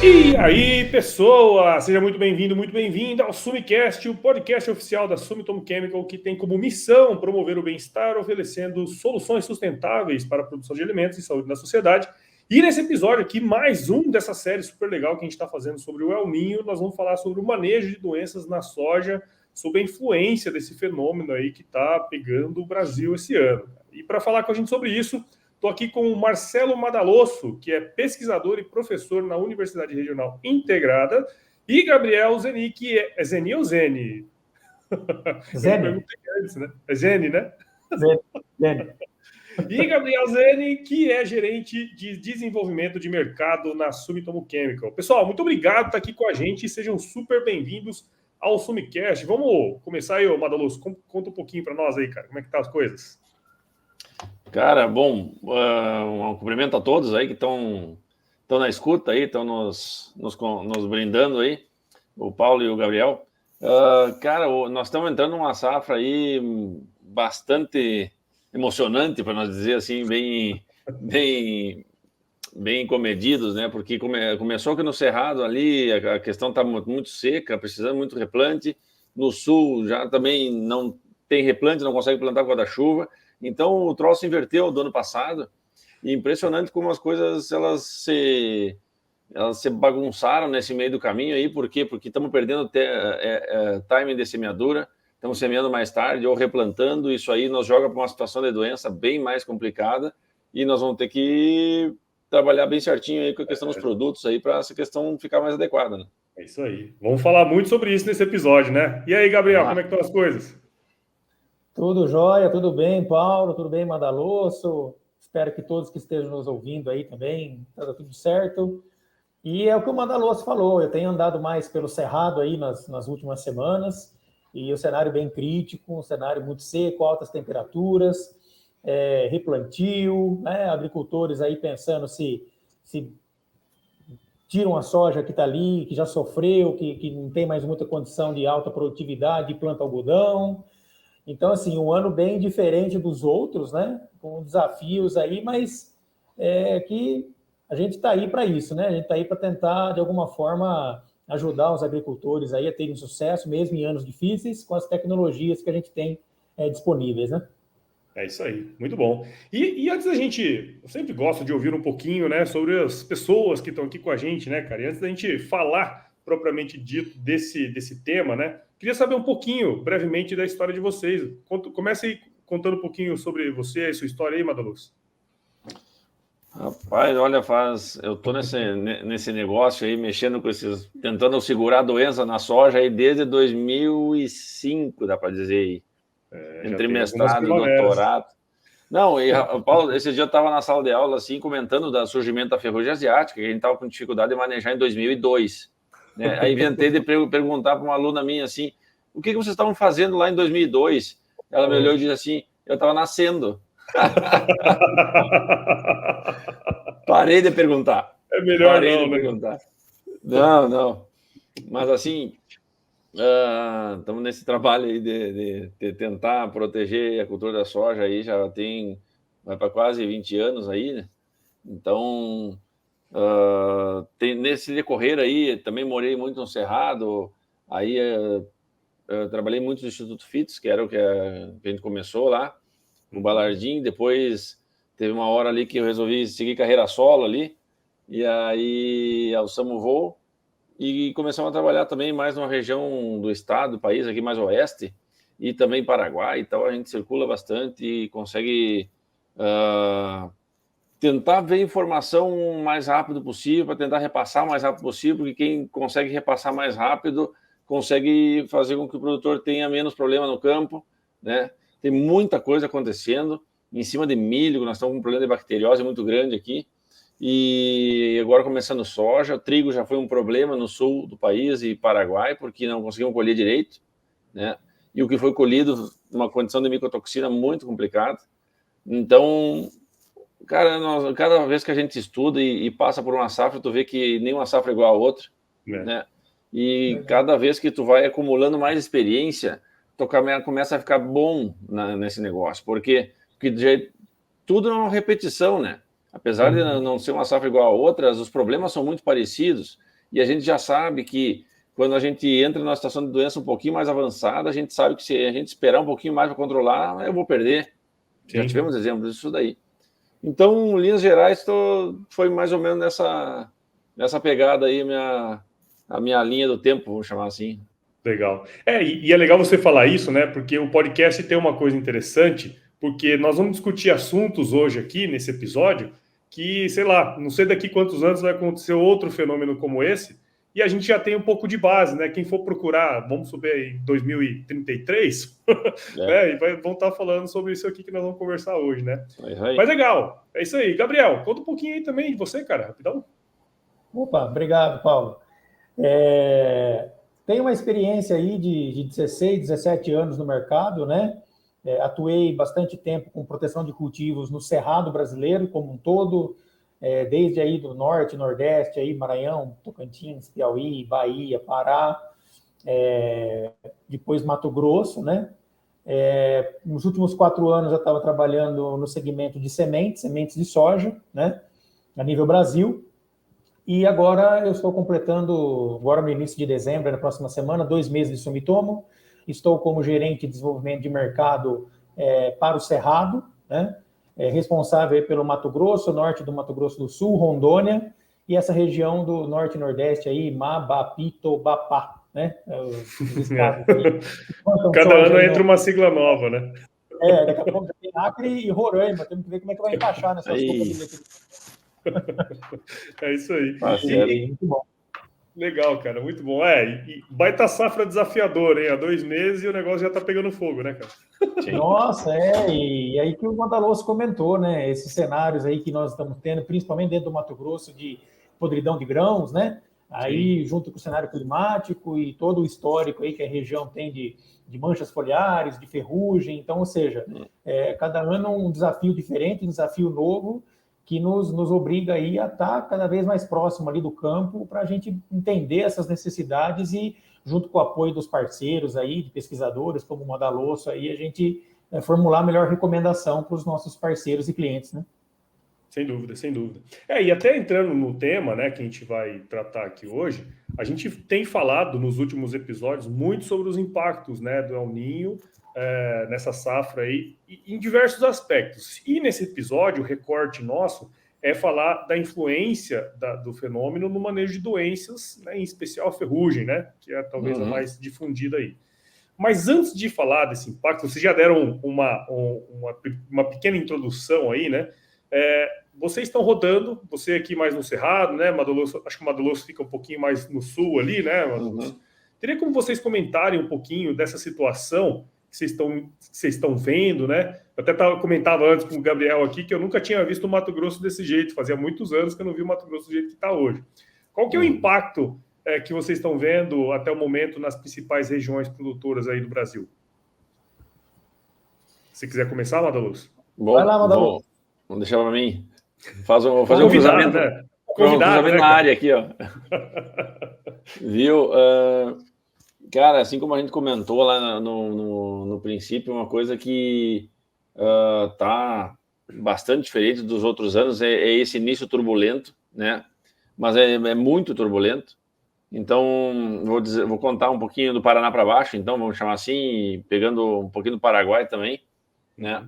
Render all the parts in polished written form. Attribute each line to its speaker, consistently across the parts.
Speaker 1: E aí, pessoa! Seja muito bem-vindo ao Sumicast, o podcast oficial da Sumitomo Chemical, que tem como missão promover o bem-estar, oferecendo soluções sustentáveis para a produção de alimentos e saúde na sociedade. E nesse episódio aqui, mais um dessa série super legal que a gente está fazendo sobre o El Niño, nós vamos falar sobre o manejo de doenças na soja, sobre a influência desse fenômeno aí que está pegando o Brasil esse ano. E para falar com a gente sobre isso, estou aqui com o Marcelo Madalosso, que é pesquisador e professor na Universidade Regional Integrada, e Gabriel Zeni, que é Zeni ou Zeni? Eu não
Speaker 2: Zene.
Speaker 1: perguntei antes, né? É Zeni, né?
Speaker 2: Zene.
Speaker 1: E Gabriel Zeni, que é gerente de desenvolvimento de mercado na Sumitomo Chemical. Pessoal, muito obrigado por estar aqui com a gente e sejam super bem-vindos ao Sumicast. Vamos começar aí, Madalosso. Conta um pouquinho para nós aí, cara. Como é que tá as coisas?
Speaker 3: Cara, bom, um cumprimento a todos aí que estão na escuta aí, estão nos brindando aí, o Paulo e o Gabriel. Cara, nós estamos entrando numa safra aí bastante emocionante, para nós dizer assim, bem comedidos, né? Porque começou aqui no Cerrado ali, a questão está muito seca, precisando muito replante. No sul já também não tem replante, não consegue plantar por causa da chuva. Então o troço inverteu do ano passado. E impressionante como as coisas elas se bagunçaram nesse meio do caminho aí. Por quê? Porque estamos perdendo timing de semeadura, estamos semeando mais tarde ou replantando. Isso aí nos joga para uma situação de doença bem mais complicada e nós vamos ter que trabalhar bem certinho aí com a questão dos produtos aí para essa questão ficar mais adequada, né?
Speaker 1: É isso aí. Vamos falar muito sobre isso nesse episódio, né? E aí, Gabriel, como é que estão as coisas?
Speaker 2: Tudo jóia, tudo bem, Paulo? Tudo bem, Madalosso? Espero que todos que estejam nos ouvindo aí também, está tudo certo. E é o que o Madalosso falou, eu tenho andado mais pelo Cerrado aí nas últimas semanas, e o cenário bem crítico, um cenário muito seco, altas temperaturas, replantio, né? Agricultores aí pensando se tiram a soja que está ali, que já sofreu, que não tem mais muita condição de alta produtividade, e planta algodão. Então, assim, um ano bem diferente dos outros, né? Com desafios aí, mas que a gente está aí para isso, né? A gente está aí para tentar, de alguma forma, ajudar os agricultores aí a terem sucesso, mesmo em anos difíceis, com as tecnologias que a gente tem disponíveis, né?
Speaker 1: É isso aí, muito bom. E antes da gente, eu sempre gosto de ouvir um pouquinho, né, sobre as pessoas que estão aqui com a gente, né, cara? E antes da gente falar propriamente dito desse tema, né, queria saber um pouquinho, brevemente, da história de vocês. Comece aí contando um pouquinho sobre você e sua história aí, Madalosso.
Speaker 3: Rapaz, olha, eu tô nesse negócio aí, mexendo com esses, tentando segurar a doença na soja aí desde 2005, dá para dizer aí. Entre mestrado e doutorado. Não, e Paulo, esse dia eu estava na sala de aula assim, comentando do surgimento da ferrugem asiática, que a gente estava com dificuldade de manejar em 2002. Né? Aí inventei de perguntar para uma aluna minha assim, o que vocês estavam fazendo lá em 2002? Ela me olhou e disse assim, eu estava nascendo. Parei de perguntar.
Speaker 1: É melhor
Speaker 3: Parei
Speaker 1: não,
Speaker 3: de
Speaker 1: né?
Speaker 3: perguntar. Não. Mas assim, estamos nesse trabalho aí de tentar proteger a cultura da soja aí, vai para quase 20 anos aí, né? Então, nesse decorrer aí, também morei muito no Cerrado, aí trabalhei muito no Instituto FITS, que era o que a gente começou lá, no Balardim. Depois teve uma hora ali que eu resolvi seguir carreira solo ali, e aí alçamos o voo e começamos a trabalhar também mais numa região do estado, do país, aqui mais oeste, e também Paraguai. Então a gente circula bastante e consegue tentar ver informação o mais rápido possível, para tentar repassar o mais rápido possível, porque quem consegue repassar mais rápido consegue fazer com que o produtor tenha menos problema no campo, né? Tem muita coisa acontecendo em cima de milho, nós estamos com um problema de bacteriose muito grande aqui, e agora começando soja. O trigo já foi um problema no sul do país e Paraguai, porque não conseguiam colher direito, né? E o que foi colhido, uma condição de micotoxina muito complicada. Então, cara, cada vez que a gente estuda e passa por uma safra, tu vê que nenhuma safra é igual a outra, né? E cada vez que tu vai acumulando mais experiência, tu começa a ficar bom nesse negócio. Porque tudo é uma repetição, né? Apesar de não ser uma safra igual a outras, os problemas são muito parecidos. e a gente já sabe que quando a gente entra numa situação de doença um pouquinho mais avançada, a gente sabe que se a gente esperar um pouquinho mais para controlar, eu vou perder. Sim. Já tivemos exemplos disso daí. Então, em linhas gerais, foi mais ou menos nessa pegada aí a minha linha do tempo, vamos chamar assim.
Speaker 1: Legal. E é legal você falar isso, né? Porque o podcast tem uma coisa interessante, porque nós vamos discutir assuntos hoje aqui, nesse episódio, que, sei lá, não sei daqui quantos anos vai acontecer outro fenômeno como esse, e a gente já tem um pouco de base, né? Quem for procurar, vamos subir em 2033, né? E vão estar falando sobre isso aqui que nós vamos conversar hoje, né? Mas legal, é isso aí. Gabriel, conta um pouquinho aí também de você, cara, rapidão.
Speaker 2: Opa, obrigado, Paulo. Tenho uma experiência aí de 16, 17 anos no mercado, né? Atuei bastante tempo com proteção de cultivos no Cerrado brasileiro como um todo, desde aí do Norte, Nordeste, aí Maranhão, Tocantins, Piauí, Bahia, Pará, depois Mato Grosso, né? Nos últimos 4 anos eu estava trabalhando no segmento de sementes de soja, né? A nível Brasil. E agora eu estou completando, agora no início de dezembro, na próxima semana, 2 meses de Sumitomo. Estou como gerente de desenvolvimento de mercado para o Cerrado, né? Responsável pelo Mato Grosso, norte do Mato Grosso do Sul, Rondônia, e essa região do norte e nordeste aí, Mabapitobapá, né? Os estados aí.
Speaker 1: Cada ano entra uma sigla nova, né?
Speaker 2: Daqui a pouco já tem Acre e Roraima, temos que ver como é que vai encaixar nessas coisas.
Speaker 1: É isso aí.
Speaker 2: Muito bom.
Speaker 1: Legal, cara, muito bom. E baita safra desafiadora, hein? Há 2 meses e o negócio já tá pegando fogo, né, cara?
Speaker 2: Sim. Nossa, e aí que o Madaloso comentou, né? Esses cenários aí que nós estamos tendo, principalmente dentro do Mato Grosso, de podridão de grãos, né? Aí, junto com o cenário climático e todo o histórico aí que a região tem de manchas foliares, de ferrugem. Então, ou seja, cada ano um desafio diferente, um desafio novo, que nos obriga aí a estar cada vez mais próximo ali do campo para a gente entender essas necessidades e, junto com o apoio dos parceiros aí, de pesquisadores como o Madaloso, aí a gente formular a melhor recomendação para os nossos parceiros e clientes, né?
Speaker 1: Sem dúvida, sem dúvida. E até entrando no tema, né, que a gente vai tratar aqui hoje, a gente tem falado nos últimos episódios muito sobre os impactos, né, do El Niño nessa safra aí, em diversos aspectos. E nesse episódio, o recorte nosso é falar da influência do fenômeno no manejo de doenças, né, em especial a ferrugem, né, que é talvez a mais difundida aí. Mas antes de falar desse impacto, vocês já deram uma pequena introdução aí, né? Vocês estão rodando, você aqui mais no Cerrado, né? Madaloso, acho que o Madaloso fica um pouquinho mais no sul ali, né? Teria como vocês comentarem um pouquinho dessa situação que vocês estão vendo, né? Eu até comentava antes com o Gabriel aqui que eu nunca tinha visto o Mato Grosso desse jeito, fazia muitos anos que eu não vi o Mato Grosso do jeito que está hoje. Qual que é o impacto que vocês estão vendo até o momento nas principais regiões produtoras aí do Brasil? Se quiser começar, Madaloso.
Speaker 2: Vai lá, Madaloso.
Speaker 3: Vamos deixar para mim. Vou fazer um cruzamento, né? Cruzamento na área aqui, ó. Viu? Cara, assim como a gente comentou lá no princípio, uma coisa que tá bastante diferente dos outros anos é esse início turbulento, né? Mas é muito turbulento. Então, vou contar um pouquinho do Paraná para baixo, então, vamos chamar assim, pegando um pouquinho do Paraguai também, né?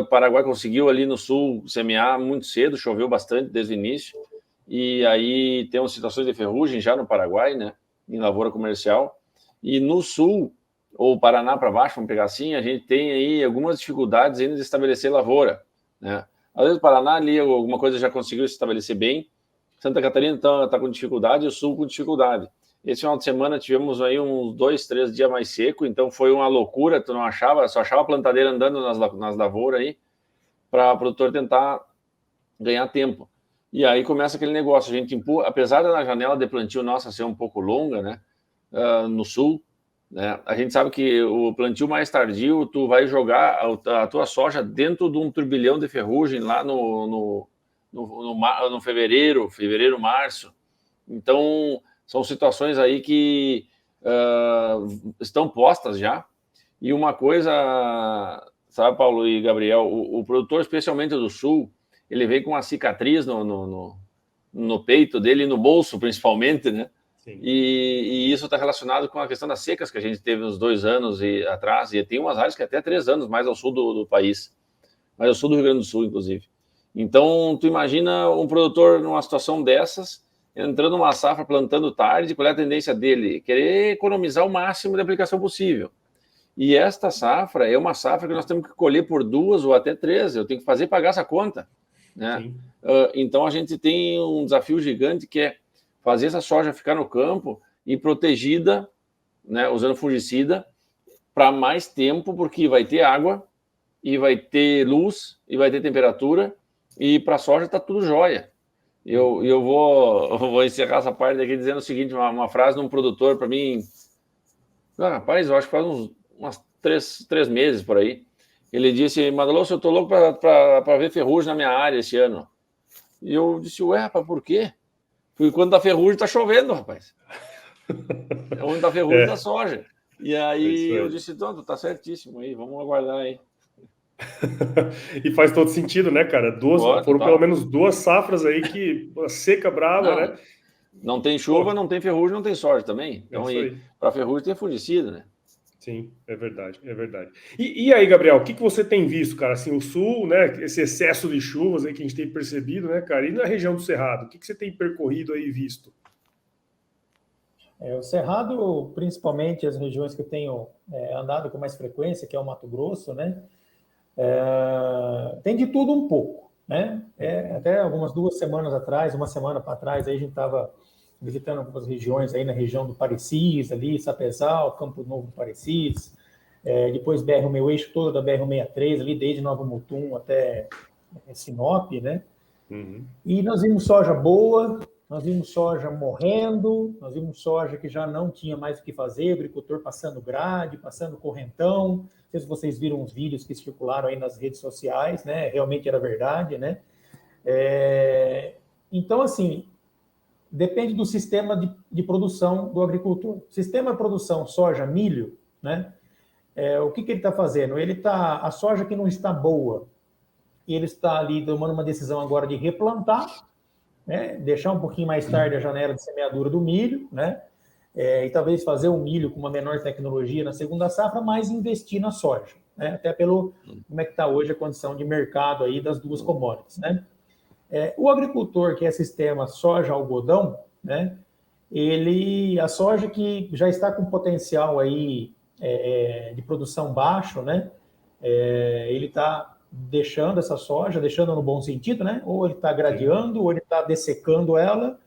Speaker 3: O Paraguai conseguiu ali no sul semear muito cedo, choveu bastante desde o início, e aí temos situações de ferrugem já no Paraguai, né, em lavoura comercial, e no sul, ou Paraná para baixo, vamos pegar assim, a gente tem aí algumas dificuldades ainda de estabelecer lavoura, né. Às vezes o Paraná ali alguma coisa já conseguiu se estabelecer bem, Santa Catarina está com dificuldade e o sul com dificuldade. Esse final de semana tivemos aí uns 2, 3 dias mais seco, então foi uma loucura, tu não achava, só achava a plantadeira andando nas lavouras aí, para o produtor tentar ganhar tempo. E aí começa aquele negócio, a gente empurra, apesar da janela de plantio nossa ser um pouco longa, né, no sul, né, a gente sabe que o plantio mais tardio, tu vai jogar a tua soja dentro de um turbilhão de ferrugem lá no fevereiro, março. Então, são situações aí que estão postas já. E uma coisa, sabe, Paulo e Gabriel, o produtor, especialmente do Sul, ele vem com uma cicatriz no no peito dele e no bolso, principalmente, né?
Speaker 1: Sim.
Speaker 3: E isso está relacionado com a questão das secas que a gente teve uns 2 anos atrás, e tem umas áreas que até 3 anos mais ao sul do país, mais ao sul do Rio Grande do Sul, inclusive. Então, tu imagina um produtor numa situação dessas, entrando numa safra, plantando tarde, qual é a tendência dele? Querer economizar o máximo de aplicação possível. E esta safra é uma safra que nós temos que colher por 2 ou até 3, eu tenho que fazer pagar essa conta, né? Então, a gente tem um desafio gigante que é fazer essa soja ficar no campo e protegida, né, usando fungicida, para mais tempo, porque vai ter água, e vai ter luz, e vai ter temperatura, e para a soja está tudo jóia. Eu vou encerrar essa parte aqui dizendo o seguinte, uma frase de um produtor para mim, rapaz, eu acho que faz umas 3 meses por aí, ele disse, Madaloso, eu estou louco para ver ferrugem na minha área esse ano. E eu disse, ué, rapaz, por quê? Porque quando tá ferrugem, tá chovendo, rapaz. É onde tá ferrugem da soja. E aí eu disse, tu tá certíssimo aí, vamos aguardar aí.
Speaker 1: E faz todo sentido, né, cara? Foram pelo menos 2 safras aí que seca brava, né?
Speaker 3: Não tem chuva, não tem ferrugem, não tem soja também. Então, para ferrugem tem fungicida, né?
Speaker 1: Sim, é verdade, é verdade. E aí, Gabriel, o que você tem visto, cara? Assim, o sul, né? Esse excesso de chuvas aí que a gente tem percebido, né, cara? E na região do Cerrado, o que você tem percorrido aí e visto?
Speaker 2: O Cerrado, principalmente as regiões que eu tenho andado com mais frequência, que é o Mato Grosso, né? Tem de tudo um pouco, né? Até algumas 2 semanas atrás, uma semana para trás, aí a gente estava visitando algumas regiões aí na região do Parecis, ali, Sapezal, Campo Novo do Parecis, depois BR, o meu eixo todo da BR-163, ali desde Nova Mutum até Sinop, né?
Speaker 1: Uhum.
Speaker 2: E nós vimos soja boa, nós vimos soja morrendo, nós vimos soja que já não tinha mais o que fazer, agricultor passando grade, passando correntão. Não sei se vocês viram uns vídeos que circularam aí nas redes sociais, né? Realmente era verdade, né? Então, assim, depende do sistema de produção do agricultor. Sistema de produção soja, milho, né? O que ele está fazendo? A soja que não está boa, e ele está ali tomando uma decisão agora de replantar, né? Deixar um pouquinho mais tarde a janela de semeadura do milho, né? E talvez fazer o milho com uma menor tecnologia na segunda safra, mas investir na soja, né? Até pelo como é que está hoje a condição de mercado aí das 2 commodities, né? O agricultor que é sistema soja-algodão, né? A soja que já está com potencial aí de produção baixo, né? Ele está deixando essa soja, deixando no bom sentido, né? Ou ele está gradeando, ou ele está dessecando ela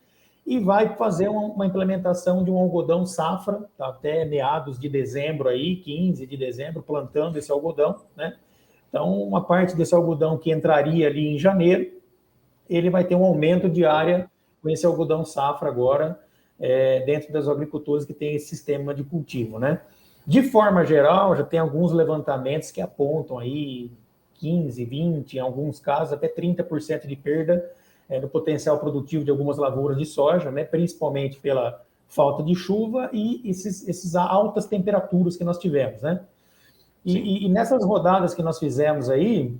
Speaker 2: e vai fazer uma implementação de um algodão safra, tá? Até meados de dezembro aí, 15 de dezembro, plantando esse algodão, né? Então, uma parte desse algodão que entraria ali em janeiro, ele vai ter um aumento de área com esse algodão safra agora, dentro das agricultores que têm esse sistema de cultivo, né? De forma geral, já tem alguns levantamentos que apontam aí 15, 20, em alguns casos até 30% de perda no potencial produtivo de algumas lavouras de soja, né? Principalmente pela falta de chuva e essas altas temperaturas que nós tivemos, né? E nessas rodadas que nós fizemos aí,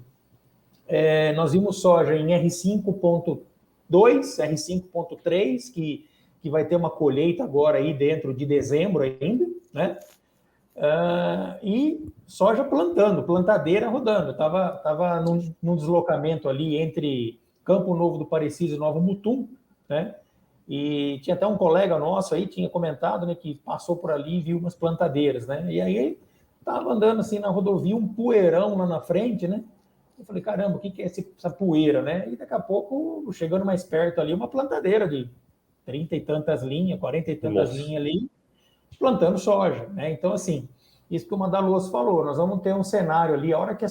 Speaker 2: nós vimos soja em R5.2, R5.3, que vai ter uma colheita agora aí dentro de dezembro ainda, né? E soja plantadeira rodando. Tava num deslocamento ali entre Campo Novo do Parecis e Nova Mutum, né? E tinha até um colega nosso aí, tinha comentado, né, que passou por ali e viu umas plantadeiras, né? E aí tava andando assim na rodovia, um poeirão lá na frente, né? Eu falei, caramba, o que é essa poeira, né? E daqui a pouco, chegando mais perto ali, uma plantadeira de 30 e tantas linhas, 40 e tantas linhas ali, plantando soja, né? Então, assim, isso que o Madaloso falou, nós vamos ter um cenário ali, a hora que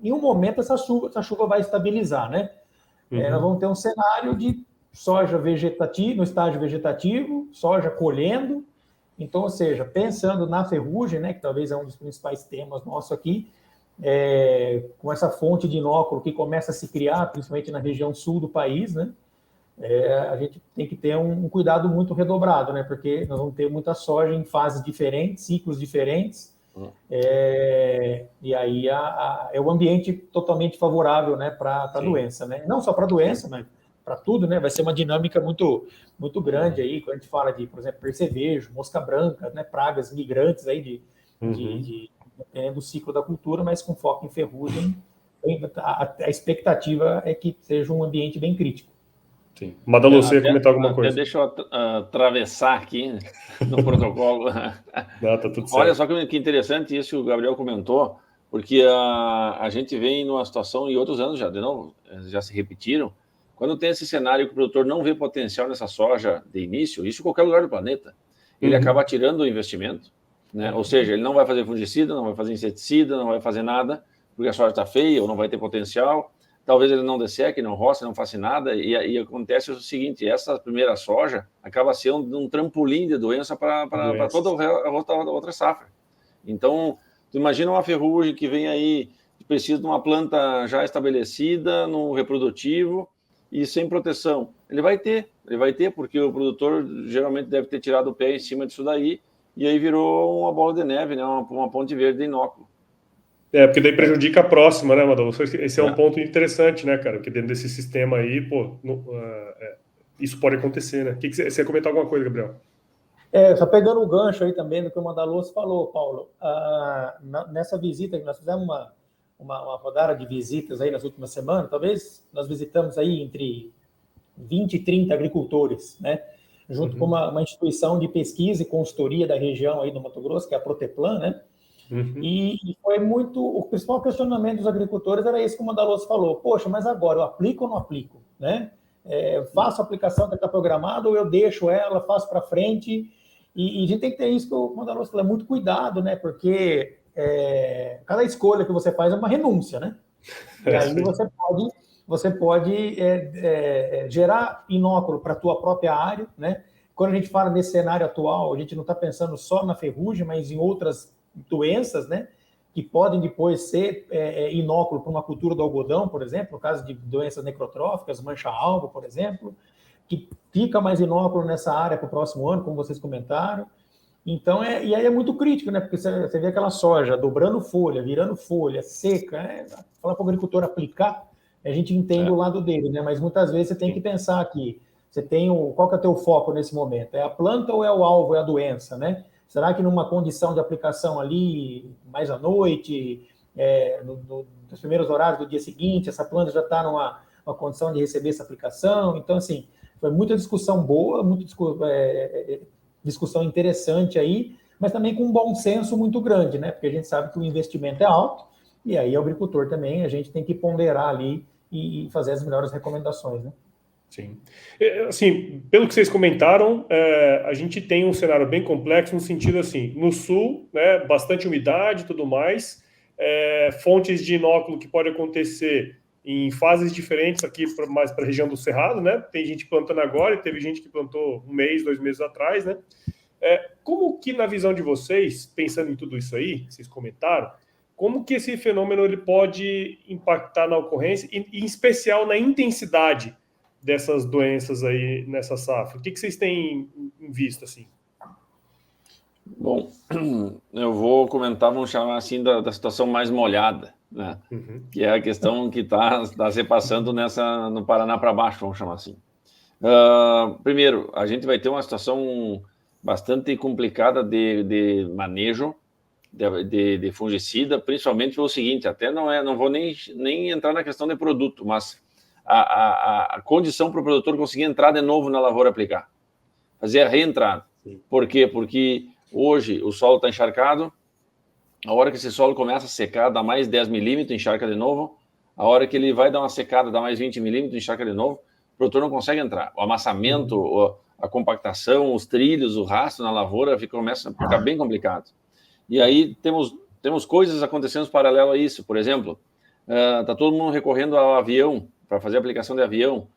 Speaker 2: em um momento essa chuva vai estabilizar, né? Nós vamos ter um cenário de soja vegetativa, no estágio vegetativo, soja colhendo. Então, ou seja, pensando na ferrugem, né, que talvez é um dos principais temas nossos aqui, com essa fonte de inóculo que começa a se criar, principalmente na região sul do país, né? A gente tem que ter um cuidado muito redobrado, né? Porque nós vamos ter muita soja em fases diferentes, ciclos diferentes, e aí é o ambiente totalmente favorável, né, para a doença, né? Não só para a doença, mas tudo, né? Vai ser uma dinâmica muito, muito grande aí, quando a gente fala de, por exemplo, percevejo, mosca branca, né? Pragas migrantes aí dependendo do ciclo da cultura, mas com foco em ferrugem. A expectativa é que seja um ambiente bem crítico.
Speaker 1: Sim. Madalô, você ia comentar alguma coisa?
Speaker 3: Deixa eu atravessar aqui no protocolo.
Speaker 1: Não, tá tudo certo.
Speaker 3: Olha só que interessante isso que o Gabriel comentou, porque a gente vem numa situação, e outros anos de novo, já se repetiram, quando tem esse cenário que o produtor não vê potencial nessa soja de início, isso em qualquer lugar do planeta, ele acaba tirando o investimento, né? Ou seja, ele não vai fazer fungicida, não vai fazer inseticida, não vai fazer nada, porque a soja está feia ou não vai ter potencial. Talvez ele não desseque, não roça, não faça nada, e acontece o seguinte, essa primeira soja acaba sendo um trampolim de doença para toda a outra safra. Então, tu imagina uma ferrugem que vem aí, que precisa de uma planta já estabelecida, no reprodutivo, e sem proteção. Ele vai ter, porque o produtor geralmente deve ter tirado o pé em cima disso daí, e aí virou uma bola de neve, né? uma ponte verde de inóculo.
Speaker 1: Porque daí prejudica a próxima, né, Madalô? Esse é um ponto interessante, né, cara? Porque dentro desse sistema aí, isso pode acontecer, né? O que você ia comentar alguma coisa, Gabriel?
Speaker 2: Só pegando o gancho aí também do que o Madalô falou, Paulo. Nessa visita que nós fizemos uma rodada de visitas aí nas últimas semanas, talvez nós visitamos aí entre 20 e 30 agricultores, né? Junto com uma instituição de pesquisa e consultoria da região aí do Mato Grosso, que é a Proteplan, né? E foi o principal questionamento dos agricultores era isso que o Madaloso falou. Poxa, mas agora eu aplico ou não aplico, né? Faço a aplicação que está programada ou eu deixo ela, faço para frente. E a gente tem que ter isso que o Madaloso falou, muito cuidado, né? Porque cada escolha que você faz é uma renúncia, né? E aí você pode gerar inóculo para a tua própria área, né? Quando a gente fala nesse cenário atual, a gente não está pensando só na ferrugem, mas em outras doenças, né, que podem depois ser inóculo para uma cultura do algodão, por exemplo, no caso de doenças necrotróficas, mancha-alvo, por exemplo, que fica mais inóculo nessa área para o próximo ano, como vocês comentaram. Então, e aí é muito crítico, né, porque você vê aquela soja dobrando folha, virando folha, seca, falar para o agricultor aplicar, a gente entende o lado dele, né, mas muitas vezes você tem que pensar aqui, qual que é o teu foco nesse momento? É a planta ou é o alvo, é a doença, né? Será que numa condição de aplicação ali, mais à noite, nos primeiros horários do dia seguinte, essa planta já está numa condição de receber essa aplicação? Então, assim, foi muita discussão boa, muita discussão interessante aí, mas também com um bom senso muito grande, né? Porque a gente sabe que o investimento é alto, e aí o agricultor também, a gente tem que ponderar ali e fazer as melhores recomendações, né?
Speaker 1: Sim. Assim, pelo que vocês comentaram, a gente tem um cenário bem complexo no sentido assim, no sul, né, bastante umidade e tudo mais, fontes de inóculo que pode acontecer em fases diferentes aqui, mais para a região do Cerrado, né? Tem gente plantando agora e teve gente que plantou 1 mês, 2 meses atrás, né? Como que, na visão de vocês, pensando em tudo isso aí, que vocês comentaram, como que esse fenômeno ele pode impactar na ocorrência, e em especial na intensidade dessas doenças aí nessa safra? O que vocês têm em vista, assim?
Speaker 3: Bom, eu vou comentar, vamos chamar assim, da situação mais molhada, né? Que é a questão que está se passando no Paraná para baixo, vamos chamar assim. Primeiro, a gente vai ter uma situação bastante complicada de manejo de fungicida, principalmente pelo seguinte, até não vou nem entrar na questão de produto, mas a condição para o produtor conseguir entrar de novo na lavoura aplicar, fazer a reentrada. Por quê? Porque hoje o solo está encharcado, a hora que esse solo começa a secar, dá mais 10 milímetros, encharca de novo, a hora que ele vai dar uma secada, dá mais 20 milímetros, encharca de novo, o produtor não consegue entrar. O amassamento, a compactação, os trilhos, o rastro na lavoura começa a ficar bem complicado. E aí temos coisas acontecendo paralelo a isso. Por exemplo, está todo mundo recorrendo ao avião, para fazer a aplicação de avião,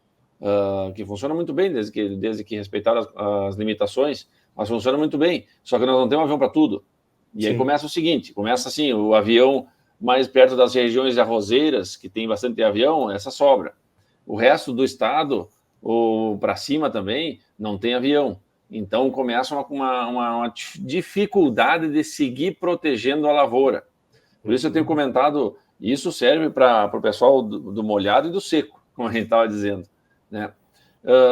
Speaker 3: que funciona muito bem, desde que respeitaram as limitações, mas funciona muito bem, só que nós não temos avião para tudo. E Sim. Aí começa o seguinte, começa assim, o avião mais perto das regiões arrozeiras, que tem bastante avião, essa sobra. O resto do estado, ou para cima também, não tem avião. Então começa uma dificuldade de seguir protegendo a lavoura. Por isso eu tenho comentado, isso serve para o pessoal do molhado e do seco, como a gente estava dizendo. né?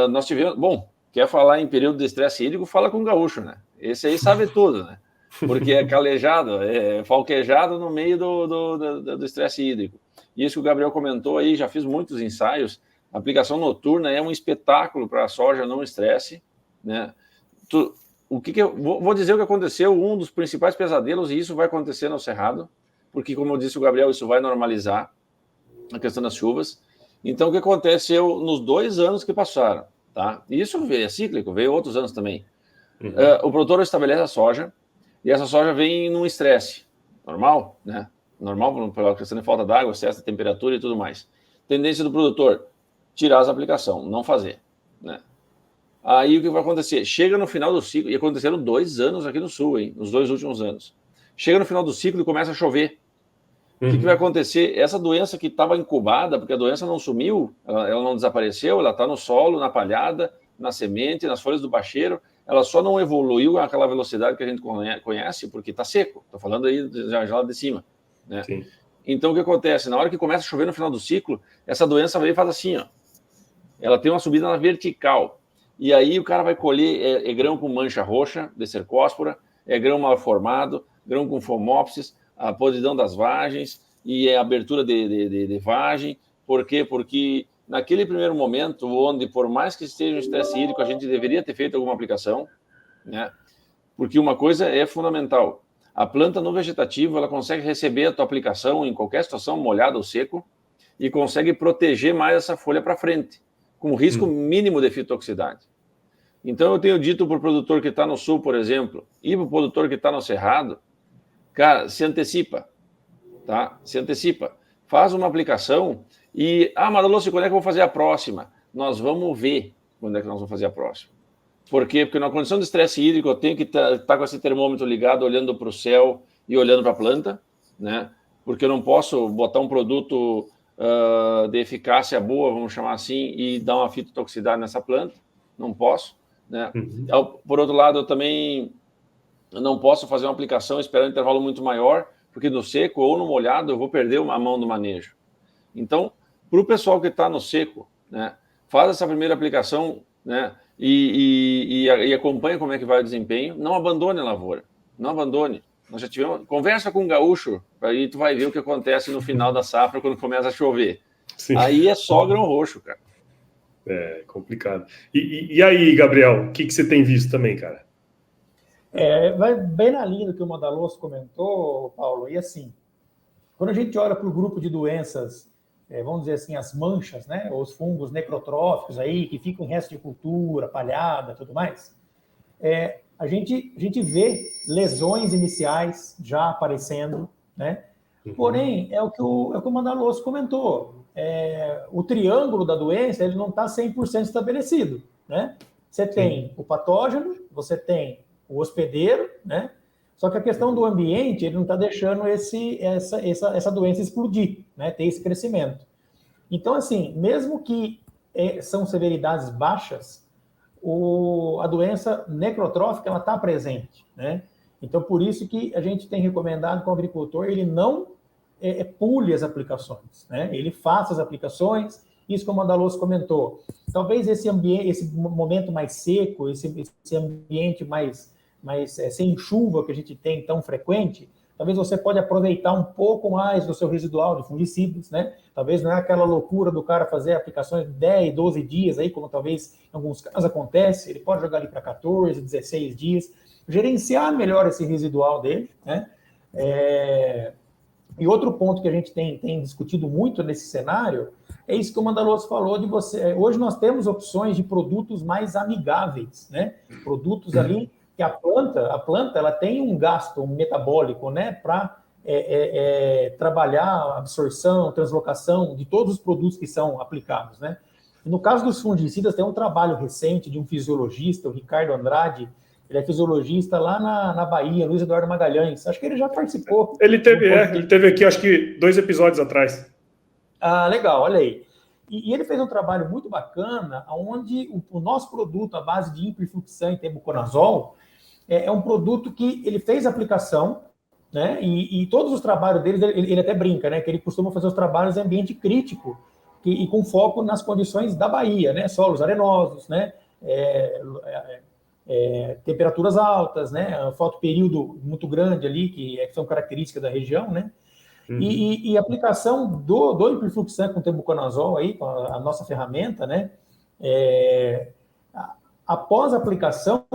Speaker 3: Nós tivemos... Bom, quer falar em período de estresse hídrico, fala com o gaúcho, né? Esse aí sabe tudo, né? Porque é calejado, é falquejado no meio do estresse hídrico. E isso que o Gabriel comentou aí, já fiz muitos ensaios. A aplicação noturna é um espetáculo para a soja não estresse, né? Vou dizer o que aconteceu, um dos principais pesadelos, e isso vai acontecer no Cerrado, porque, como eu disse o Gabriel, isso vai normalizar a questão das chuvas. Então, o que aconteceu nos 2 anos que passaram, tá? E isso é cíclico, veio outros anos também. O produtor estabelece a soja, e essa soja vem num estresse normal, né? Normal pela questão de falta d'água, excesso de temperatura e tudo mais. Tendência do produtor, tirar as aplicações, não fazer, né? Aí o que vai acontecer? Chega no final do ciclo, e aconteceram 2 anos aqui no Sul, hein? Nos 2 últimos anos. Chega no final do ciclo e começa a chover. O que vai acontecer? Essa doença que estava incubada, porque a doença não sumiu, ela não desapareceu, ela está no solo, na palhada, na semente, nas folhas do bacheiro, ela só não evoluiu àquela velocidade que a gente conhece, porque está seco. Estou falando aí já lá de cima, né?
Speaker 1: Sim.
Speaker 3: Então, o que acontece? Na hora que começa a chover no final do ciclo, essa doença vem e faz assim, ó. Ela tem uma subida na vertical. E aí o cara vai colher grão com mancha roxa, de cercóspora, grão mal formado, grão com fomopsis, a podridão das vagens e a abertura de vagem. Por quê? Porque naquele primeiro momento, onde por mais que esteja um estresse hídrico, a gente deveria ter feito alguma aplicação, né? Porque uma coisa é fundamental. A planta no vegetativo, ela consegue receber a tua aplicação em qualquer situação, molhado ou seco, e consegue proteger mais essa folha para frente, com risco mínimo de fitotoxicidade. Então, eu tenho dito para o produtor que está no sul, por exemplo, e para o produtor que está no Cerrado, cara, se antecipa, tá? Se antecipa. Faz uma aplicação e, Madalossi, quando é que eu vou fazer a próxima? Nós vamos ver quando é que nós vamos fazer a próxima. Por quê? Porque na condição de estresse hídrico, eu tenho que estar com esse termômetro ligado, olhando para o céu e olhando para a planta, né? Porque eu não posso botar um produto de eficácia boa, vamos chamar assim, e dar uma fitotoxicidade nessa planta. Não posso, né? Por outro lado, eu também não posso fazer uma aplicação esperando um intervalo muito maior, porque no seco ou no molhado eu vou perder a mão do manejo. Então, para o pessoal que está no seco, né, faz essa primeira aplicação, né, e acompanha como é que vai o desempenho. Não abandone a lavoura, não abandone. Nós já tivemos... Conversa com o gaúcho, aí tu vai ver o que acontece no final da safra, quando começa a chover. Sim. Aí é só grão roxo, cara.
Speaker 1: É complicado. E aí, Gabriel, o que você tem visto também, cara?
Speaker 2: Vai bem na linha do que o Madalossi comentou, Paulo, e assim, quando a gente olha para o grupo de doenças, vamos dizer assim, as manchas, né, os fungos necrotróficos aí, que ficam em resto de cultura, palhada, tudo mais, a gente vê lesões iniciais já aparecendo, né? Porém, é o que o Madalossi comentou, o triângulo da doença, ele não está 100% estabelecido, né? Você tem o patógeno, você tem o hospedeiro, né? Só que a questão do ambiente, ele não está deixando essa doença explodir, né? Ter esse crescimento. Então, assim, mesmo que são severidades baixas, a doença necrotrófica, ela está presente, né? Então, por isso que a gente tem recomendado que o agricultor, ele não pule as aplicações, né? Ele faça as aplicações, isso como a Madalossi comentou. Talvez esse momento mais seco, esse ambiente mais sem chuva que a gente tem tão frequente, talvez você pode aproveitar um pouco mais do seu residual de fungicidas, né? Talvez não é aquela loucura do cara fazer aplicações de 10, 12 dias, aí, como talvez em alguns casos acontece, ele pode jogar ali para 14, 16 dias, gerenciar melhor esse residual dele, né? E outro ponto que a gente tem discutido muito nesse cenário é isso que o Madalossi falou de você. Hoje nós temos opções de produtos mais amigáveis, né? Produtos ali que a planta ela tem um gasto metabólico, né, para trabalhar a absorção, translocação de todos os produtos que são aplicados, né? E no caso dos fungicidas, tem um trabalho recente de um fisiologista, o Ricardo Andrade, ele é fisiologista lá na Bahia, Luiz Eduardo Magalhães. Acho que ele já participou.
Speaker 1: Ele teve aqui, acho que 2 episódios atrás.
Speaker 2: Ah, legal, olha aí. E ele fez um trabalho muito bacana, onde o nosso produto, à base de imprifluxan e tebuconazol, é um produto que ele fez aplicação, né? E todos os trabalhos dele, ele até brinca, né? Que ele costuma fazer os trabalhos em ambiente crítico, e com foco nas condições da Bahia, né? Solos arenosos, né? Temperaturas altas, né? Fotoperíodo muito grande ali, que são características da região, né? E a aplicação do Hiperfluxan com tebuconazol aí, com a nossa ferramenta, né? Após a aplicação,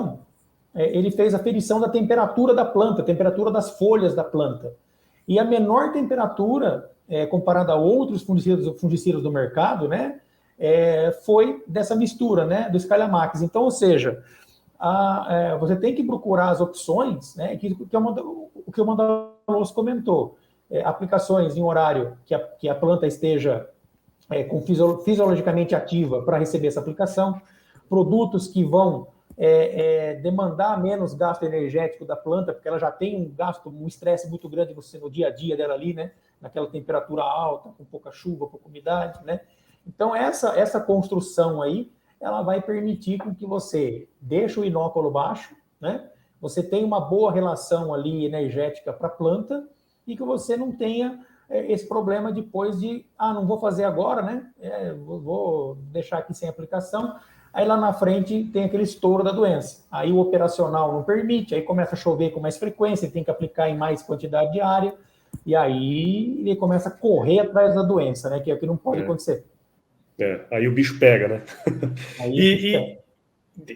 Speaker 2: ele fez a ferição da temperatura da planta, temperatura das folhas da planta. E a menor temperatura, comparada a outros fungicidas do mercado, né? Foi dessa mistura, né? Do Scalamax. Então, ou seja, você tem que procurar as opções, né? O que o Mandaloso comentou. Aplicações em horário que a planta esteja fisiologicamente ativa para receber essa aplicação, produtos que vão demandar menos gasto energético da planta, porque ela já tem um estresse muito grande no dia a dia dela ali, né? Naquela temperatura alta, com pouca chuva, pouca umidade, né? Então, essa construção aí, ela vai permitir com que você deixe o inóculo baixo, né? Você tenha uma boa relação ali energética para a planta e que você não tenha esse problema depois de, não vou fazer agora, né? Vou deixar aqui sem aplicação. Aí lá na frente tem aquele estouro da doença. Aí o operacional não permite, aí começa a chover com mais frequência, tem que aplicar em mais quantidade de área, e aí ele começa a correr atrás da doença, né? Que é o que não pode acontecer.
Speaker 1: Aí o bicho pega, né?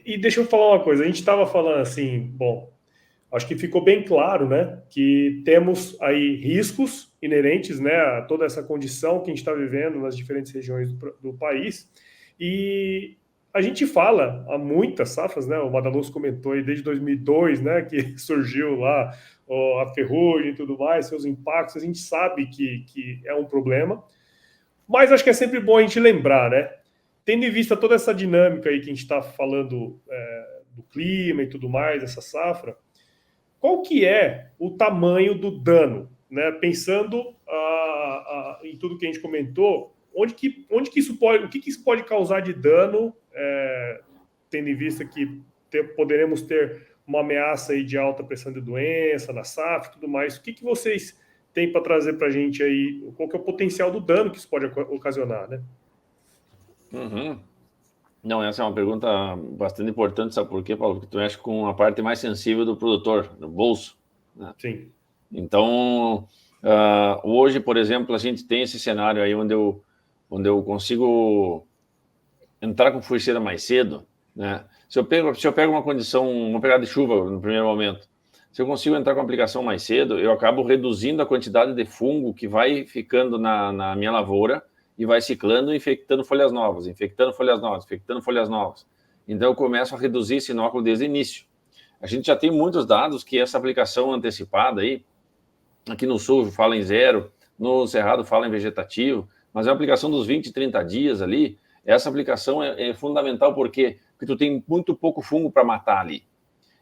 Speaker 1: E deixa eu falar uma coisa, a gente estava falando assim, bom, acho que ficou bem claro, né, que temos aí riscos inerentes, né, a toda essa condição que a gente está vivendo nas diferentes regiões do país, e a gente fala há muitas safras, né, o Mandaloso comentou aí desde 2002, né, que surgiu lá a ferrugem e tudo mais, seus impactos, a gente sabe que é um problema, mas acho que é sempre bom a gente lembrar, né, tendo em vista toda essa dinâmica aí que a gente está falando do clima e tudo mais, essa safra, qual que é o tamanho do dano, né? Pensando em tudo que a gente comentou, o que isso pode causar de dano, tendo em vista que poderemos ter uma ameaça aí de alta pressão de doença na safra e tudo mais. O que vocês têm para trazer para a gente aí? Qual que é o potencial do dano que isso pode ocasionar, né?
Speaker 3: Não, essa é uma pergunta bastante importante, sabe por quê, Paulo? Porque tu mexe com a parte mais sensível do produtor, do bolso, né?
Speaker 1: Sim.
Speaker 3: Então, hoje, por exemplo, a gente tem esse cenário aí onde eu consigo entrar com furceira mais cedo, né? Se eu pego uma condição, uma pegada de chuva no primeiro momento, se eu consigo entrar com a aplicação mais cedo, eu acabo reduzindo a quantidade de fungo que vai ficando na minha lavoura e vai ciclando, infectando folhas novas, infectando folhas novas. Então, eu começo a reduzir esse inóculo desde o início. A gente já tem muitos dados que essa aplicação antecipada aí, aqui no sul fala em 0, no Cerrado fala em vegetativo, mas é uma aplicação dos 20, 30 dias ali. Essa aplicação é fundamental porque tu tem muito pouco fungo para matar ali.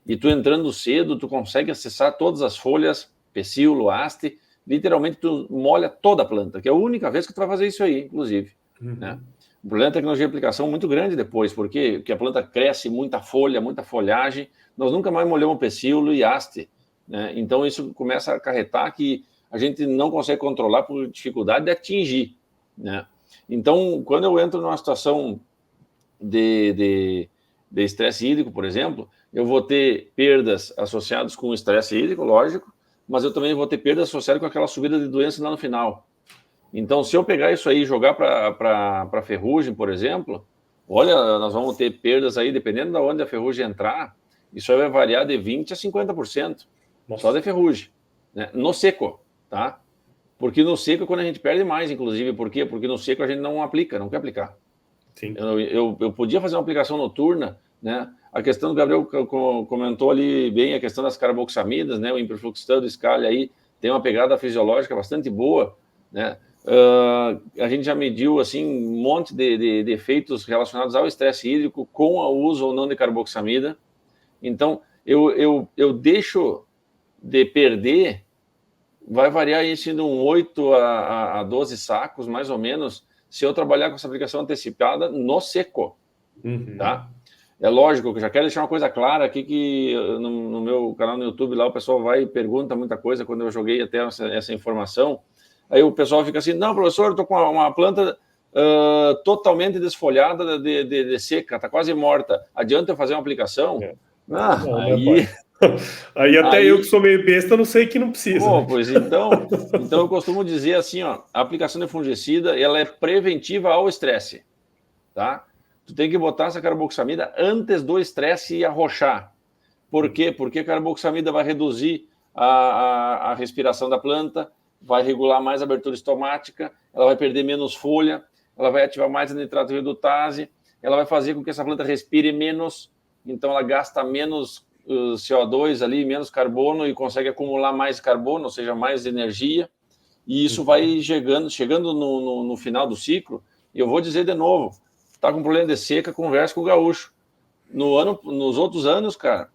Speaker 3: E tu entrando cedo, tu consegue acessar todas as folhas, pecíolo, haste, literalmente tu molha toda a planta, que é a única vez que tu vai fazer isso aí, inclusive. Né? O problema é a tecnologia de aplicação muito grande depois, porque a planta cresce, muita folha, muita folhagem, nós nunca mais molhamos pecíolo e haste. Né? Então isso começa a acarretar que a gente não consegue controlar por dificuldade de atingir. Né? Então, quando eu entro numa situação de estresse hídrico, por exemplo, eu vou ter perdas associadas com o estresse hídrico, lógico, mas eu também vou ter perda associada com aquela subida de doença lá no final. Então, se eu pegar isso aí e jogar para ferrugem, por exemplo, olha, nós vamos ter perdas aí, dependendo de onde a ferrugem entrar, isso aí vai variar de 20% a 50%, só de ferrugem, né? No seco, tá? Porque no seco é quando a gente perde mais, inclusive. Por quê? Porque no seco a gente não aplica, não quer aplicar.
Speaker 1: Sim.
Speaker 3: Eu podia fazer uma aplicação noturna, né? A questão do Gabriel comentou ali bem a questão das carboxamidas, né? O Hiperfluxan do Scali aí tem uma pegada fisiológica bastante boa, né? A gente já mediu assim um monte de efeitos relacionados ao estresse hídrico com o uso ou não de carboxamida. Então eu deixo de perder, vai variar isso de 8 a 12 sacos, mais ou menos, se eu trabalhar com essa aplicação antecipada no seco, tá? É lógico que eu já quero deixar uma coisa clara aqui, que no meu canal no YouTube lá o pessoal vai e pergunta muita coisa quando eu joguei até essa informação. Aí o pessoal fica assim, não, professor, eu tô com uma planta totalmente desfolhada de seca, está quase morta. Adianta eu fazer uma aplicação?
Speaker 1: Não, aí até eu que sou meio besta não sei que não precisa.
Speaker 3: Pois então eu costumo dizer assim, ó, a aplicação de fungicida ela é preventiva ao estresse, tá? Tu tem que botar essa carboxamida antes do estresse arrochar. Por quê? Porque a carboxamida vai reduzir a respiração da planta, vai regular mais a abertura estomática, ela vai perder menos folha, ela vai ativar mais a nitrato redutase, ela vai fazer com que essa planta respire menos, então ela gasta menos CO2 ali, menos carbono e consegue acumular mais carbono, ou seja, mais energia, e isso vai chegando no final do ciclo. E eu vou dizer de novo, tá com problema de seca, conversa com o gaúcho. Nos outros anos, cara,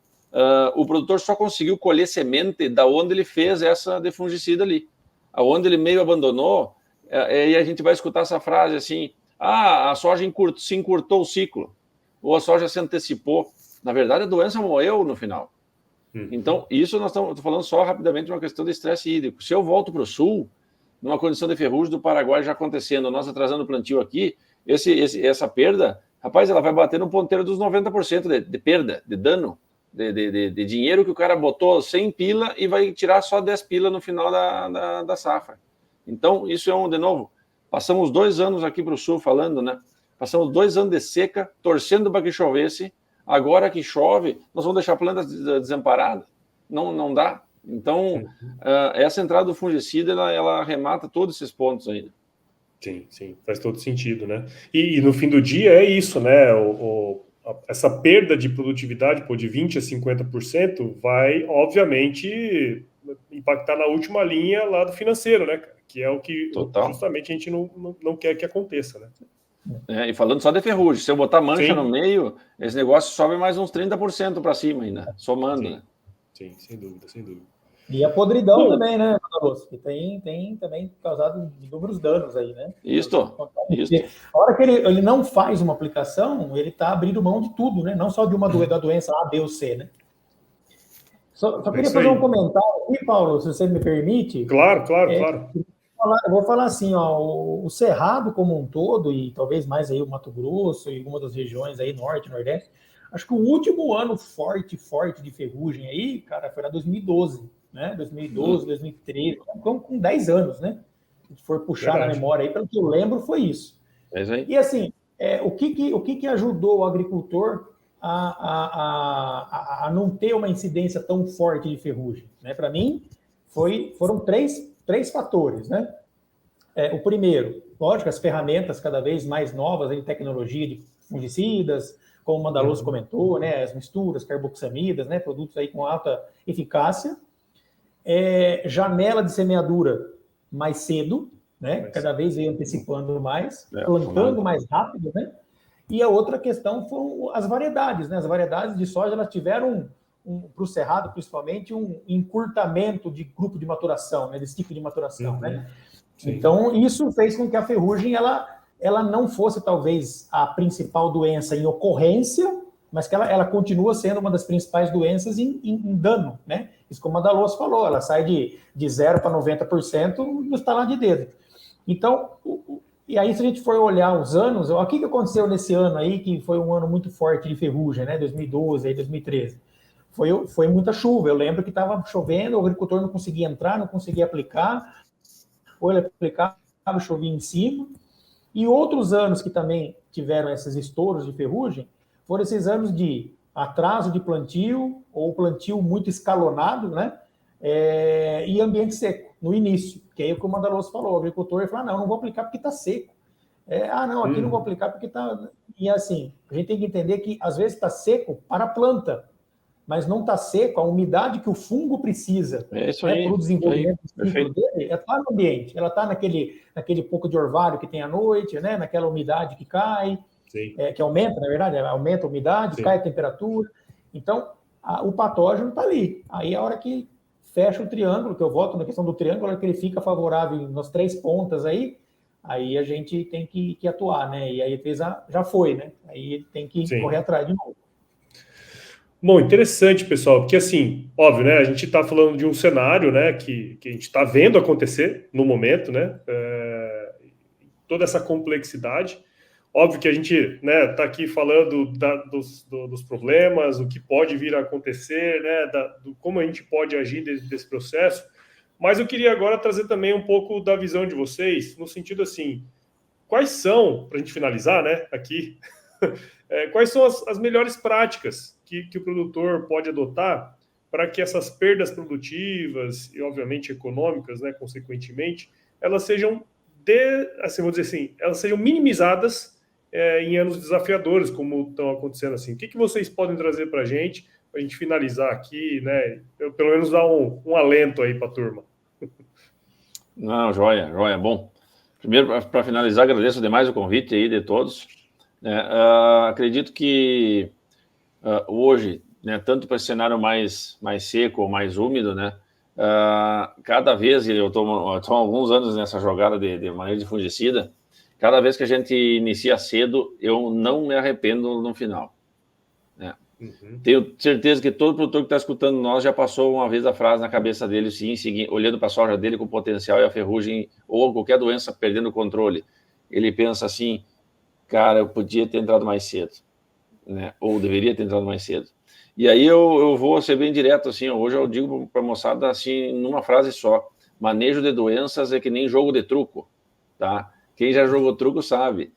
Speaker 3: o produtor só conseguiu colher semente da onde ele fez essa de fungicida ali. Aonde ele meio abandonou, e a gente vai escutar essa frase assim, a soja se encurtou o ciclo, ou a soja se antecipou. Na verdade, a doença morreu no final. Então, isso nós estamos falando só rapidamente de uma questão de estresse hídrico. Se eu volto para o sul, numa condição de ferrugem do Paraguai já acontecendo, nós atrasando o plantio aqui, essa perda, rapaz, ela vai bater no ponteiro dos 90% de perda, de dano, de dinheiro que o cara botou 100 pila e vai tirar só 10 pila no final da safra. Então, isso é de novo, passamos 2 anos aqui para o sul falando, né? Passamos 2 anos de seca, torcendo para que chovesse. Agora que chove, nós vamos deixar a planta desamparada? Não dá. Então, essa entrada do fungicida, ela arremata todos esses pontos ainda.
Speaker 1: Sim, faz todo sentido, né? E no fim do dia é isso, né? Essa perda de produtividade de 20% a 50% vai, obviamente, impactar na última linha lá do financeiro, né? Que é o que justamente a gente não quer que aconteça, né?
Speaker 3: E falando só de ferrugem, se eu botar mancha no meio, esse negócio sobe mais uns 30% para cima ainda, somando, né?
Speaker 1: Sim, sem dúvida.
Speaker 2: E a podridão também, né, Manolos? Que tem também causado inúmeros danos aí, né?
Speaker 3: Isso.
Speaker 2: A hora que ele não faz uma aplicação, ele está abrindo mão de tudo, né? Não só de da doença A, B ou C, né? Só queria fazer um comentário aqui, Paulo, se você me permite.
Speaker 1: Claro.
Speaker 2: Eu vou falar assim, ó, o Cerrado como um todo, e talvez mais aí o Mato Grosso e algumas das regiões aí, Norte, Nordeste, acho que o último ano forte de ferrugem aí, cara, foi na 2012, né? 2012, 2013, então, com 10 anos, né? Se for puxar na memória aí, pelo que eu lembro, foi isso.
Speaker 3: É isso aí.
Speaker 2: E assim, o que ajudou o agricultor a não ter uma incidência tão forte de ferrugem? Né? Para mim, foram três fatores, né? O primeiro, lógico, as ferramentas cada vez mais novas em tecnologia de fungicidas, como o Mandaloso comentou, né? As misturas, carboxamidas, né? Produtos aí com alta eficácia. Janela de semeadura mais cedo, né? Cada vez vem antecipando mais, plantando mais rápido, né? E a outra questão foram as variedades, né? As variedades de soja, elas tiveram, para o Cerrado, principalmente, um encurtamento de grupo de maturação, né? Desse tipo de maturação, né? Sim. Então, isso fez com que a ferrugem, ela não fosse, talvez, a principal doença em ocorrência, mas que ela continua sendo uma das principais doenças em dano, né? Isso como a Mandaloso falou, ela sai de 0 para 90% no estalar de dedo. Então, e aí se a gente for olhar os anos, o que aconteceu nesse ano aí, que foi um ano muito forte de ferrugem, né? 2012, aí 2013. Foi muita chuva, eu lembro que estava chovendo, o agricultor não conseguia entrar, não conseguia aplicar, ou ele aplicava, chovia em cima. E outros anos que também tiveram esses estouros de ferrugem, foram esses anos de atraso de plantio, ou plantio muito escalonado, né? E ambiente seco, no início. Que aí o que o Mandaloso falou, o agricultor ele falou, não vou aplicar porque está seco. Aqui não vou aplicar porque está... E assim, a gente tem que entender que às vezes está seco para a planta, mas não está seco a umidade que o fungo precisa para o desenvolvimento do ciclo dele, está no ambiente. Ela está naquele pouco de orvalho que tem à noite, né? Naquela umidade que cai, que aumenta, na verdade, aumenta a umidade, cai a temperatura. Então, o patógeno está ali. Aí a hora que fecha o triângulo, que eu volto na questão do triângulo, a hora que ele fica favorável nas 3 pontas aí a gente tem que atuar, né? E aí já foi, né? Aí tem que correr atrás de novo.
Speaker 1: Bom, interessante, pessoal, porque assim, óbvio, né, a gente está falando de um cenário, né, que a gente está vendo acontecer no momento, né, toda essa complexidade. Óbvio que a gente, né, está aqui falando dos problemas, o que pode vir a acontecer, né, como a gente pode agir desse processo, mas eu queria agora trazer também um pouco da visão de vocês, no sentido assim, quais são, para a gente finalizar, né, aqui, quais são as melhores práticas que o produtor pode adotar para que essas perdas produtivas e, obviamente, econômicas, né, consequentemente, elas sejam, assim, vamos dizer assim, elas sejam minimizadas em anos desafiadores, como estão acontecendo assim. O que vocês podem trazer para a gente finalizar aqui, né? Eu, pelo menos dar um alento aí para a turma.
Speaker 3: Não, joia. Bom, primeiro, para finalizar, agradeço demais o convite aí de todos. Acredito que hoje, né, tanto para esse cenário mais seco ou mais úmido, né, cada vez, eu estou há alguns anos nessa jogada de manejo de fungicida, cada vez que a gente inicia cedo, eu não me arrependo no final. Né? Uhum. Tenho certeza que todo produtor que está escutando nós já passou uma vez a frase na cabeça dele, sim, olhando para a soja dele com o potencial e a ferrugem, ou qualquer doença perdendo o controle. Ele pensa assim, cara, eu podia ter entrado mais cedo, né? Ou deveria ter entrado mais cedo. E aí eu vou ser bem direto, assim, hoje eu digo para a moçada, assim, numa frase só, manejo de doenças é que nem jogo de truco, tá? Quem já jogou truco sabe.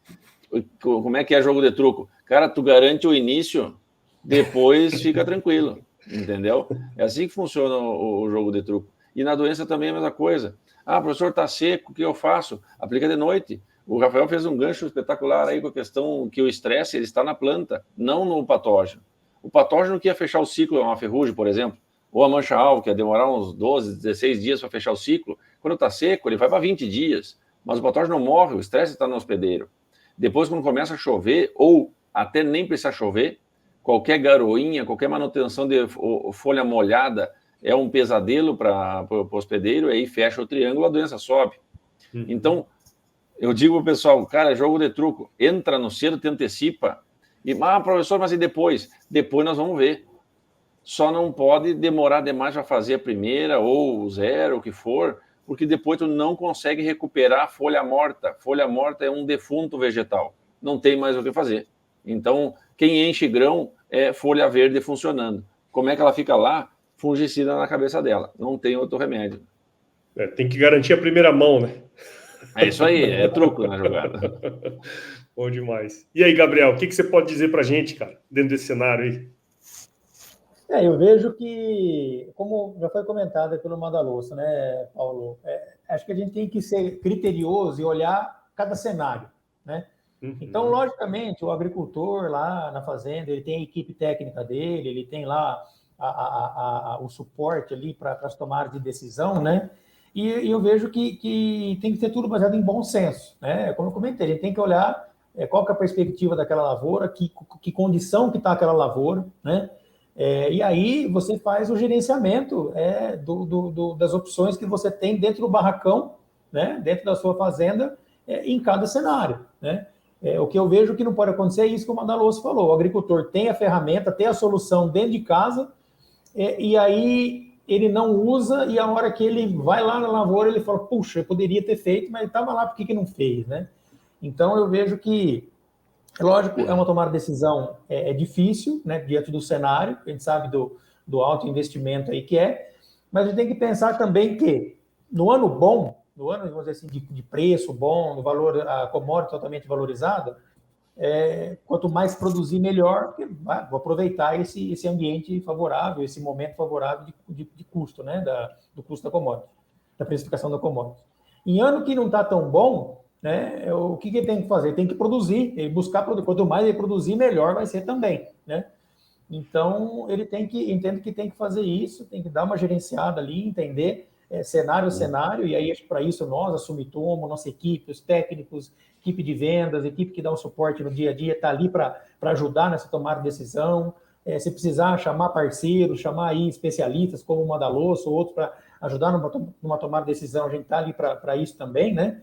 Speaker 3: Como é que é jogo de truco? Cara, tu garante o início, depois fica tranquilo, entendeu? É assim que funciona o jogo de truco. E na doença também é a mesma coisa. Ah, professor, tá seco, o que eu faço? Aplica de noite. O Rafael fez um gancho espetacular aí com a questão que o estresse ele está na planta, não no patógeno. O patógeno que ia fechar o ciclo é uma ferrugem, por exemplo, ou a mancha-alvo, que ia demorar uns 12, 16 dias para fechar o ciclo. Quando está seco, ele vai para 20 dias. Mas o patógeno não morre, o estresse está no hospedeiro. Depois, quando começa a chover, ou até nem precisa chover, qualquer garoinha, qualquer manutenção de folha molhada é um pesadelo para o hospedeiro, e aí fecha o triângulo, a doença sobe. Então, eu digo para o pessoal, cara, jogo de truco, entra no cedo, te antecipa, e, professor, mas e depois? Depois nós vamos ver. Só não pode demorar demais para fazer a primeira, ou zero, o que for, porque depois tu não consegue recuperar a folha morta. Folha morta é um defunto vegetal, não tem mais o que fazer. Então, quem enche grão é folha verde funcionando. Como é que ela fica lá? Fungicida na cabeça dela, não tem outro remédio.
Speaker 1: Tem que garantir a primeira mão, né?
Speaker 3: É isso aí, é truco na jogada.
Speaker 1: Bom demais. E aí, Gabriel, o que você pode dizer para a gente, cara, dentro desse cenário aí?
Speaker 2: Eu vejo que, como já foi comentado pelo Madaloso, né, Paulo, acho que a gente tem que ser criterioso e olhar cada cenário, né? Uhum. Então, logicamente, o agricultor lá na fazenda, ele tem a equipe técnica dele, ele tem lá o suporte ali para as tomadas de decisão, né? E eu vejo que tem que ter tudo baseado em bom senso, né? Como eu comentei, a gente tem que olhar qual que é a perspectiva daquela lavoura, que condição que está aquela lavoura, né? E aí você faz o gerenciamento das opções que você tem dentro do barracão, né? Dentro da sua fazenda, em cada cenário, né? O que eu vejo que não pode acontecer é isso que o Madaloso falou. O agricultor tem a ferramenta, tem a solução dentro de casa, e aí ele não usa, e a hora que ele vai lá na lavoura, ele fala, puxa, eu poderia ter feito, mas ele estava lá, por que não fez, né? Então, eu vejo que, lógico, é uma tomada de decisão difícil, né, diante do cenário, a gente sabe do alto investimento aí que mas a gente tem que pensar também que, no ano bom, no ano, vamos dizer assim, de preço bom, no valor, a commodity totalmente valorizada, quanto mais produzir, melhor, porque vou aproveitar esse ambiente favorável, esse momento favorável de custo, né, do custo da commodity, da precificação da commodity. Em ano que não está tão bom, né, o que ele tem que fazer? Tem que produzir, ele buscar produzir. Quanto mais ele produzir, melhor vai ser também, né? Então, ele entende que tem que fazer isso, tem que dar uma gerenciada ali, entender cenário a cenário, e aí, para isso, nós, a Sumitomo, nossa equipe, os técnicos, equipe de vendas, equipe que dá um suporte no dia a dia, está ali para ajudar nessa tomada de decisão. Se precisar chamar parceiros, chamar aí especialistas, como o Madaloso, ou outros, para ajudar numa tomada de decisão, a gente está ali para isso também, né?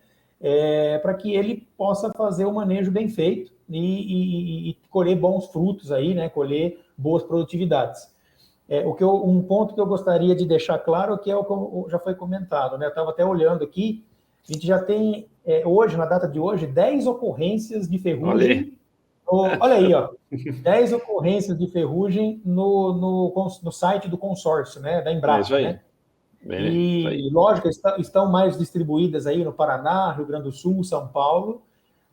Speaker 2: Para que ele possa fazer o manejo bem feito e colher bons frutos aí, né? Colher boas produtividades. Um ponto que eu gostaria de deixar claro, que é o que já foi comentado, né? Eu estava até olhando aqui, a gente já tem hoje, na data de hoje, 10 ocorrências de ferrugem. Olha aí, ó. 10 ocorrências de ferrugem no site do consórcio, né? Da Embrapa.
Speaker 3: Isso aí.
Speaker 2: Né?
Speaker 3: Isso aí.
Speaker 2: Lógico, estão mais distribuídas aí no Paraná, Rio Grande do Sul, São Paulo,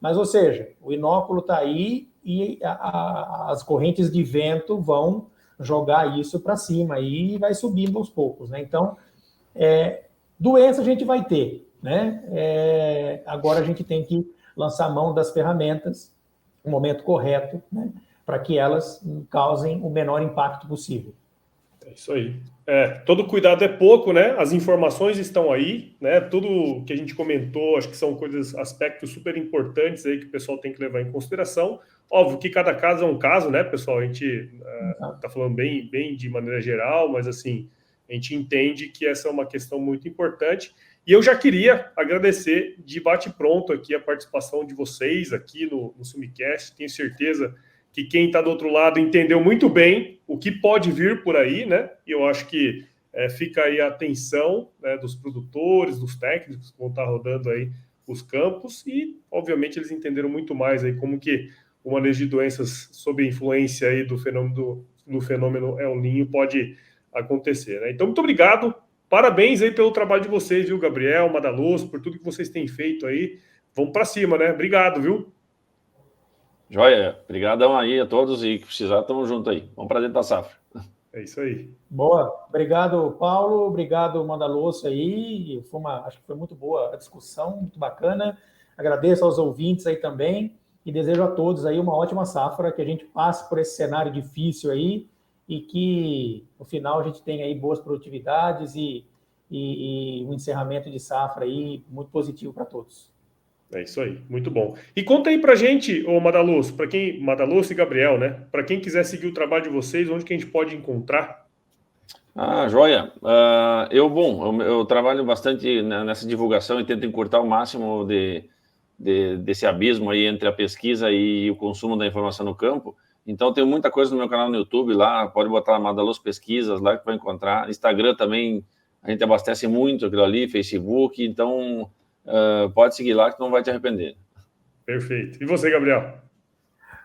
Speaker 2: mas, ou seja, o inóculo está aí e as correntes de vento vão jogar isso para cima e vai subindo aos poucos, né? Então, doença a gente vai ter, né? Agora a gente tem que lançar mão das ferramentas no momento correto, né? Para que elas causem o menor impacto possível.
Speaker 1: É isso aí. Todo cuidado é pouco, né? As informações estão aí, né? Tudo que a gente comentou, acho que são aspectos super importantes aí que o pessoal tem que levar em consideração. Óbvio que cada caso é um caso, né, pessoal? A gente está falando bem de maneira geral, mas assim, a gente entende que essa é uma questão muito importante. E eu já queria agradecer de bate-pronto aqui a participação de vocês aqui no Sumicast. Tenho certeza que quem está do outro lado entendeu muito bem o que pode vir por aí, né? E eu acho que fica aí a atenção, né, dos produtores, dos técnicos que vão estar rodando aí os campos e, obviamente, eles entenderam muito mais aí como que o manejo de doenças sob influência aí do fenômeno El Niño pode acontecer, né? Então, muito obrigado. Parabéns aí pelo trabalho de vocês, viu, Gabriel, Madaloso, por tudo que vocês têm feito aí. Vamos para cima, né? Obrigado, viu?
Speaker 3: Joia, obrigadão aí a todos e que precisar, estamos juntos aí. Vamos para dentro da safra.
Speaker 1: É isso aí.
Speaker 2: Boa, obrigado, Paulo, obrigado, Madaloso aí. Acho que foi muito boa a discussão, muito bacana. Agradeço aos ouvintes aí também e desejo a todos aí uma ótima safra, que a gente passe por esse cenário difícil aí e que no final a gente tenha aí boas produtividades e um encerramento de safra aí muito positivo para todos.
Speaker 1: É isso aí, muito bom. E conta aí pra gente, ô Madaloso, Madaloso e Gabriel, né? Para quem quiser seguir o trabalho de vocês, onde que a gente pode encontrar?
Speaker 3: Joia. Eu trabalho bastante nessa divulgação e tento encurtar o máximo desse abismo aí entre a pesquisa e o consumo da informação no campo. Então, tem muita coisa no meu canal no YouTube lá, pode botar Madaloso Pesquisas lá que vai encontrar. Instagram também, a gente abastece muito aquilo ali, Facebook, então pode seguir lá que não vai te arrepender.
Speaker 1: Perfeito. E você, Gabriel?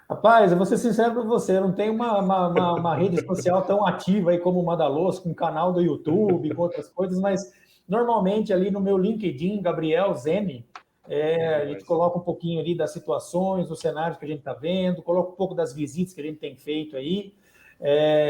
Speaker 2: Rapaz, eu vou ser sincero para você, eu não tenho uma rede social tão ativa aí como o Madaloso, com canal do YouTube, com outras coisas, mas normalmente ali no meu LinkedIn, Gabriel Zene, a gente coloca um pouquinho ali das situações, dos cenários que a gente está vendo, coloca um pouco das visitas que a gente tem feito aí.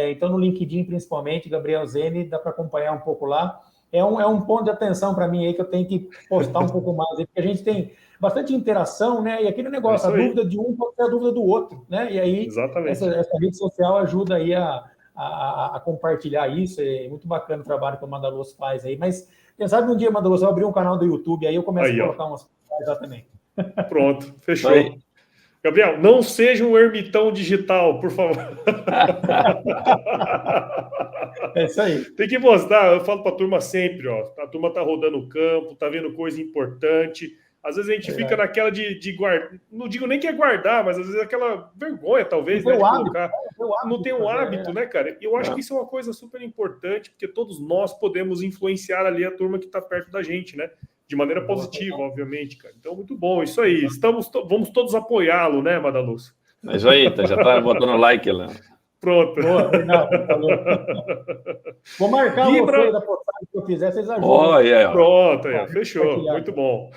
Speaker 2: Então, no LinkedIn, principalmente, Gabriel Zene, dá para acompanhar um pouco lá. É um ponto de atenção para mim aí que eu tenho que postar um pouco mais aí, porque a gente tem bastante interação, né? E aquele negócio, a dúvida de um pode ser a dúvida do outro, né? E aí, essa rede social ajuda aí a compartilhar isso. É muito bacana o trabalho que o Madaloso faz aí. Mas, quem sabe um dia, Madaloso, eu abrir um canal do YouTube, aí eu começo a colocar umas coisas lá também.
Speaker 1: Pronto, fechou. Aí. Gabriel, não seja um ermitão digital, por favor.
Speaker 2: É isso aí.
Speaker 1: Tem que mostrar, eu falo para a turma sempre, ó, a turma tá rodando o campo, tá vendo coisa importante. Às vezes a gente fica naquela de guardar, não digo nem que é guardar, mas às vezes é aquela vergonha, talvez, né, de colocar. Não tem um hábito, né, cara? E eu acho que isso é uma coisa super importante, porque todos nós podemos influenciar ali a turma que está perto da gente, né? De maneira positiva, obviamente, cara. Então, muito bom, isso aí. Vamos todos apoiá-lo, né, Madaloso?
Speaker 3: É isso aí, já tá botando like lá.
Speaker 1: Pronto.
Speaker 2: Boa, vou marcar você da postagem que eu fizer, vocês ajudam.
Speaker 1: Pronto, fechou. Muito bom.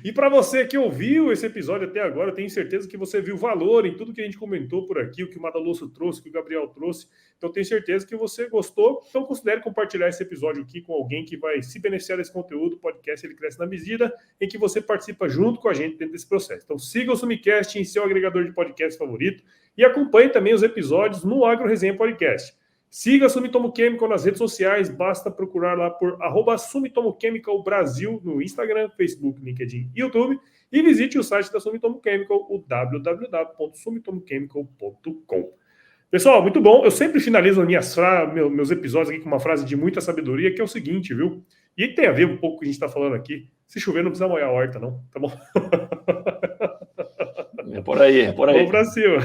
Speaker 1: E para você que ouviu esse episódio até agora, eu tenho certeza que você viu valor em tudo que a gente comentou por aqui, o que o Madaloso trouxe, o que o Gabriel trouxe. Então, tenho certeza que você gostou. Então, considere compartilhar esse episódio aqui com alguém que vai se beneficiar desse conteúdo. O podcast ele cresce na medida em que você participa junto com a gente dentro desse processo. Então, siga o Sumicast em seu agregador de podcast favorito e acompanhe também os episódios no Agro Resenha Podcast. Siga a Sumitomo Chemical nas redes sociais, basta procurar lá por @Sumitomo Chemical Brasil no Instagram, Facebook, LinkedIn e YouTube e visite o site da Sumitomo Chemical, o www.sumitomochemical.com. Pessoal, muito bom. Eu sempre finalizo meus episódios aqui com uma frase de muita sabedoria, que é o seguinte, viu? E tem a ver um pouco com o que a gente está falando aqui. Se chover, não precisa molhar a horta, não. Tá bom?
Speaker 3: É por aí.
Speaker 1: Vamos pra cima.